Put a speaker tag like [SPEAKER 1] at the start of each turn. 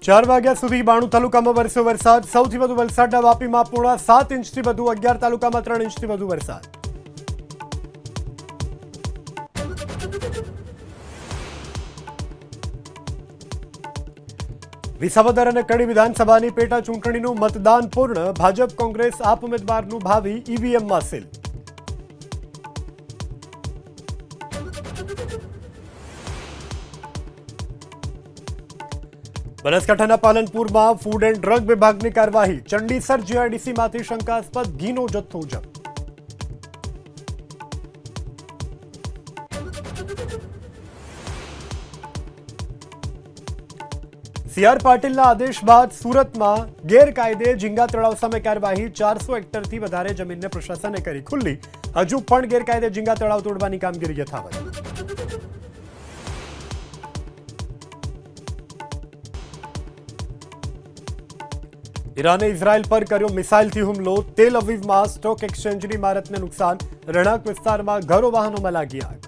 [SPEAKER 1] ચાર વાગ્યા સુધી 92 તાલુકામાં વરસ્યો વરસાદ. સૌથી વધુ વલસાડના વાપીમાં 7.5 ઇંચથી વધુ, 11 તાલુકામાં 3 ઇંચથી વધુ વરસાદ. વિસાવદર અને કડી વિધાનસભાની પેટા ચૂંટણીનું મતદાન પૂર્ણ. ભાજપ કોંગ્રેસ આપ ઉમેદવારનું ભાવિ ઈવીએમમાં સીલ. બનાસકાંઠાના પાલનપુરમાં ફૂડ એન્ડ ડ્રગ વિભાગની કાર્યવાહી. ચંડીસર જીઆઈડીસીમાંથી શંકાસ્પદ ઘીનો જથ્થો જપ્ત. સીઆર પાટીલના આદેશ બાદ સુરતમાં ગેરકાયદે ઝીંગા તળાવ સામે કાર્યવાહી. 400 હેક્ટરથી વધારે જમીનને પ્રશાસને કરી ખુલ્લી. હજુ પણ ગેરકાયદે ઝીંગા તળાવ તોડવાની કામગીરી યથાવત. ઈરાને ઇઝરાયલ પર કર્યો મિસાઇલથી હુમલો. તેલ અવીવમાં સ્ટોક એક્સચેન્જની ઇમારતને નુકસાન. રહેણાંક વિસ્તારમાં ઘરો વાહનોમાં લાગી આગ.